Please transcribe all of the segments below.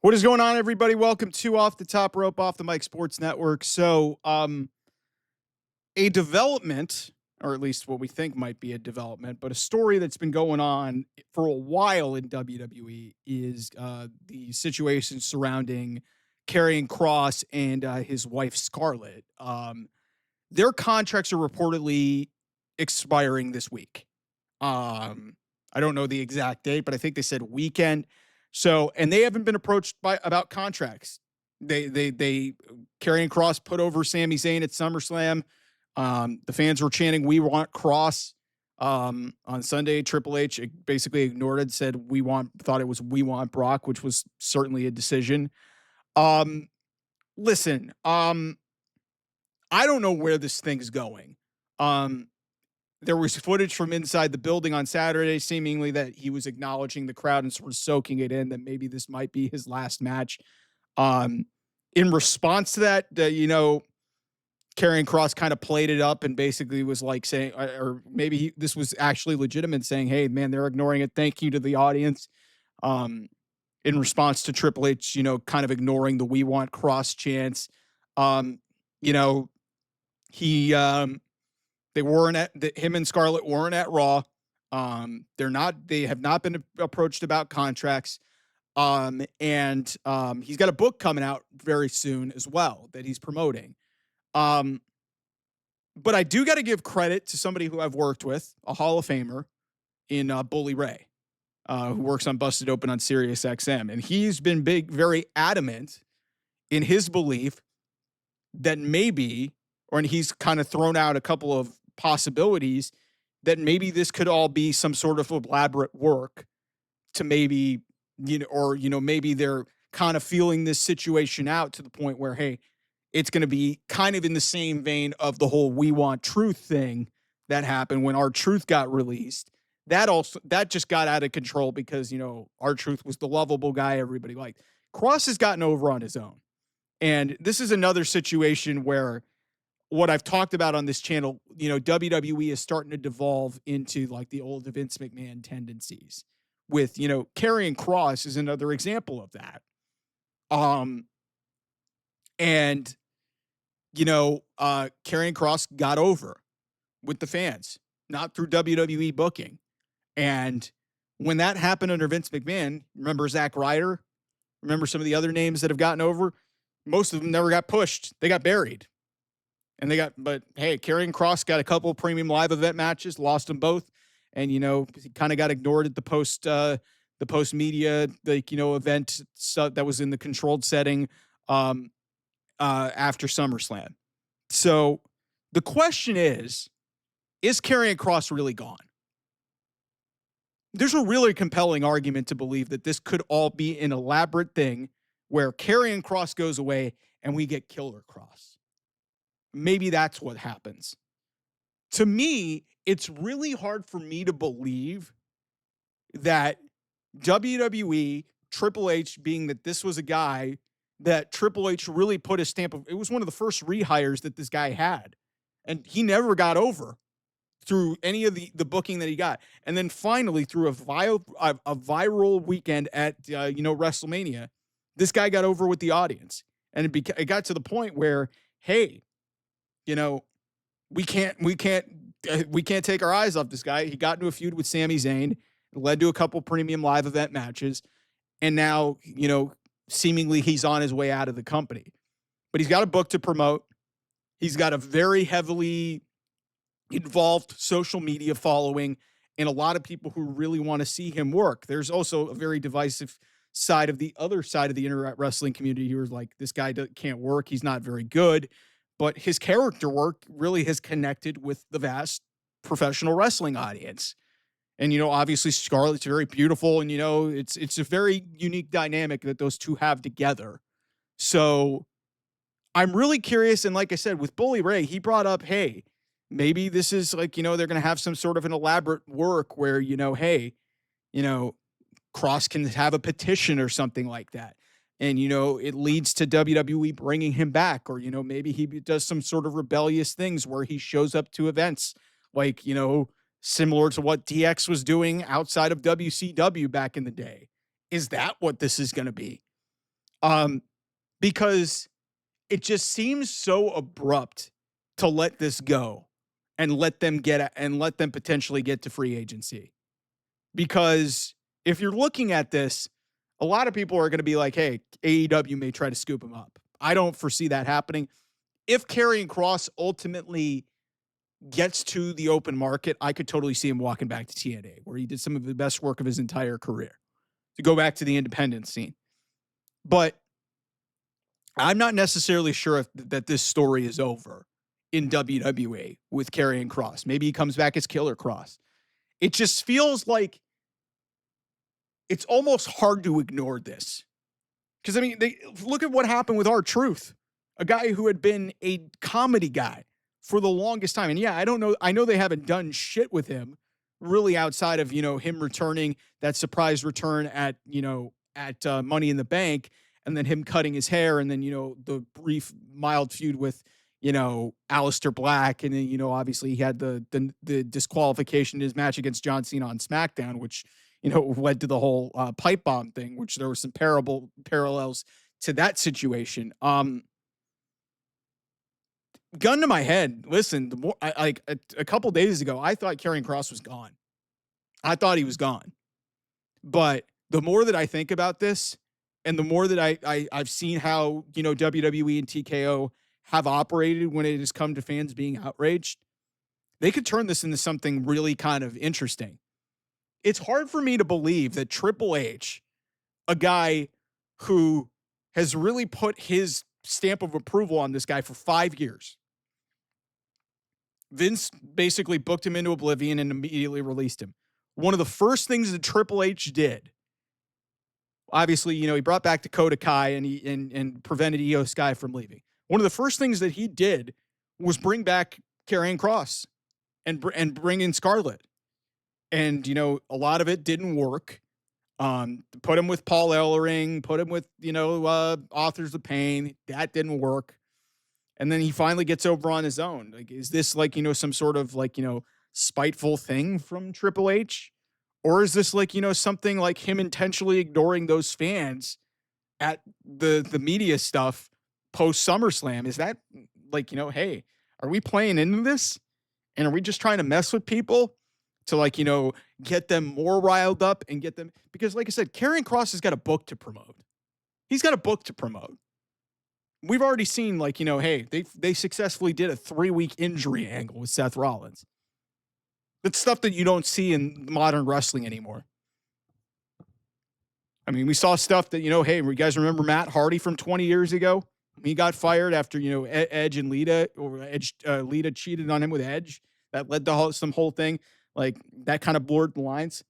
What is going on, everybody? Welcome to Off the Top Rope, Off the Mic Sports Network. So, a development, or at least what we think might be a development, but a story that's been going on for a while in WWE is the situation surrounding Karrion Kross and his wife, Scarlett. Their contracts are reportedly expiring this week. I don't know the exact date, but I think they said weekend. So, and they haven't been approached about contracts. They Karrion Kross put over Sami Zayn at SummerSlam. The fans were chanting, "We want Kross." On Sunday, Triple H basically ignored it, said thought it was "We want Brock," which was certainly a decision. Listen, I don't know where this thing's going. There was footage from inside the building on Saturday, seemingly that he was acknowledging the crowd and sort of soaking it in that maybe this might be his last match. In response to that, Karrion Kross kind of played it up and basically was like saying, or maybe this was actually legitimate, saying, "Hey, man, they're ignoring it. Thank you to the audience." In response to Triple H, kind of ignoring the "We want Kross" chants. They weren't him and Scarlett weren't at Raw. They have not been approached about contracts. And he's got a book coming out very soon as well that he's promoting. But I do got to give credit to somebody who I've worked with, a Hall of Famer in Bully Ray, who works on Busted Open on Sirius XM. And he's been very adamant in his belief that maybe, and he's kind of thrown out a couple of possibilities that maybe this could all be some sort of elaborate work to maybe, maybe they're kind of feeling this situation out to the point where, hey, it's going to be kind of in the same vein of the whole "We Want Truth" thing that happened when R-Truth got released. That just got out of control because, R-Truth was the lovable guy everybody liked. Kross has gotten over on his own. And this is another situation where what I've talked about on this channel, WWE is starting to devolve into like the old Vince McMahon tendencies with, Karrion Kross is another example of that. Karrion Kross got over with the fans, not through WWE booking. And when that happened under Vince McMahon, remember Zack Ryder? Remember some of the other names that have gotten over? Most of them never got pushed. They got buried. But hey, Karrion Kross got a couple of premium live event matches, lost them both. And, he kind of got ignored at the post media, event that was in the controlled setting, after SummerSlam. So the question is Karrion Kross really gone? There's a really compelling argument to believe that this could all be an elaborate thing where Karrion Kross goes away and we get Killer Kross. Maybe that's what happens. To me, it's really hard for me to believe that WWE, Triple H, being that this was a guy that Triple H really put a stamp of, it was one of the first rehires that this guy had. And he never got over through any of the booking that he got. And then finally, through a viral weekend at, WrestleMania, this guy got over with the audience. And it got to the point where, hey, we can't take our eyes off this guy. He got into a feud with Sami Zayn, it led to a couple premium live event matches. And now, seemingly he's on his way out of the company, but he's got a book to promote. He's got a very heavily involved social media following and a lot of people who really want to see him work. There's also a very divisive side of the other side of the internet wrestling community who are like, this guy can't work. He's not very good. But his character work really has connected with the vast professional wrestling audience. And, obviously Scarlett's very beautiful and, it's a very unique dynamic that those two have together. So I'm really curious. And like I said, with Bully Ray, he brought up, hey, maybe this is like, they're going to have some sort of an elaborate work where, hey, Kross can have a petition or something like that. And, it leads to WWE bringing him back, or, maybe he does some sort of rebellious things where he shows up to events like, similar to what DX was doing outside of WCW back in the day. Is that what this is going to be? Um, because it just seems so abrupt to let this go and let them potentially get to free agency. Because if you're looking at this, a lot of people are going to be like, hey, AEW may try to scoop him up. I don't foresee that happening. If Karrion Kross ultimately gets to the open market, I could totally see him walking back to TNA, where he did some of the best work of his entire career, to go back to the independent scene. But I'm not necessarily sure that this story is over in WWE with Karrion Kross. Maybe he comes back as Killer Kross. It just feels like it's almost hard to ignore this. Because, I mean, look at what happened with R-Truth, a guy who had been a comedy guy for the longest time. And yeah, I don't know. I know they haven't done shit with him really outside of, him returning that surprise return at Money in the Bank, and then him cutting his hair, and then, the brief mild feud with, Aleister Black. And then, obviously he had the disqualification in his match against John Cena on SmackDown, which, led to the whole pipe bomb thing, which there were some parallels to that situation. Gun to my head, listen, the more a couple days ago, I thought Karrion Kross was gone. I thought he was gone. But the more that I think about this, and the more that I've seen how, WWE and TKO have operated when it has come to fans being outraged, they could turn this into something really kind of interesting. It's hard for me to believe that Triple H, a guy who has really put his stamp of approval on this guy for 5 years, Vince basically booked him into oblivion and immediately released him. One of the first things that Triple H did, obviously, he brought back Dakota Kai and prevented Io Sky from leaving. One of the first things that he did was bring back Karrion Kross and bring in Scarlett. And, a lot of it didn't work. Put him with Paul Ellering, put him with, Authors of Pain. That didn't work. And then he finally gets over on his own. Like, is this some sort of spiteful thing from Triple H? Or is this something like him intentionally ignoring those fans at the media stuff post SummerSlam? Is that hey, are we playing into this? And are we just trying to mess with people to get them more riled up and get them? Because like I said, Karrion Kross has got a book to promote. He's got a book to promote. We've already seen hey, they successfully did a 3-week injury angle with Seth Rollins. That's stuff that you don't see in modern wrestling anymore. I mean, we saw stuff that, hey, you guys remember Matt Hardy from 20 years ago? He got fired after, Edge and Lita, or Lita cheated on him with Edge. That led to some whole thing. Like, that kind of blurred the lines.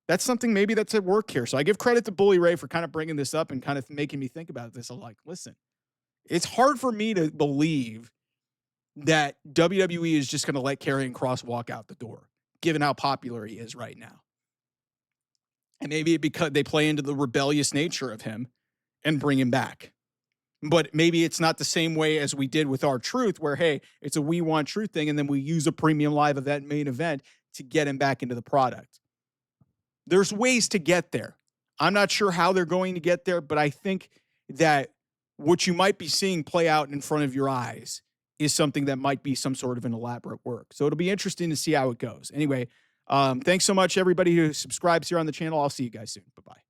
That's something maybe that's at work here. So I give credit to Bully Ray for kind of bringing this up and kind of making me think about this. I'm like, listen, it's hard for me to believe that WWE is just going to let Karrion Kross walk out the door, given how popular he is right now. And maybe because they play into the rebellious nature of him and bring him back. But maybe it's not the same way as we did with R-Truth, where, hey, it's a We Want Truth thing, and then we use a premium live event main event to get him back into the product. There's ways to get there. I'm not sure how they're going to get there, but I think that what you might be seeing play out in front of your eyes is something that might be some sort of an elaborate work. So it'll be interesting to see how it goes. Anyway, thanks so much, everybody who subscribes here on the channel. I'll see you guys soon. Bye-bye.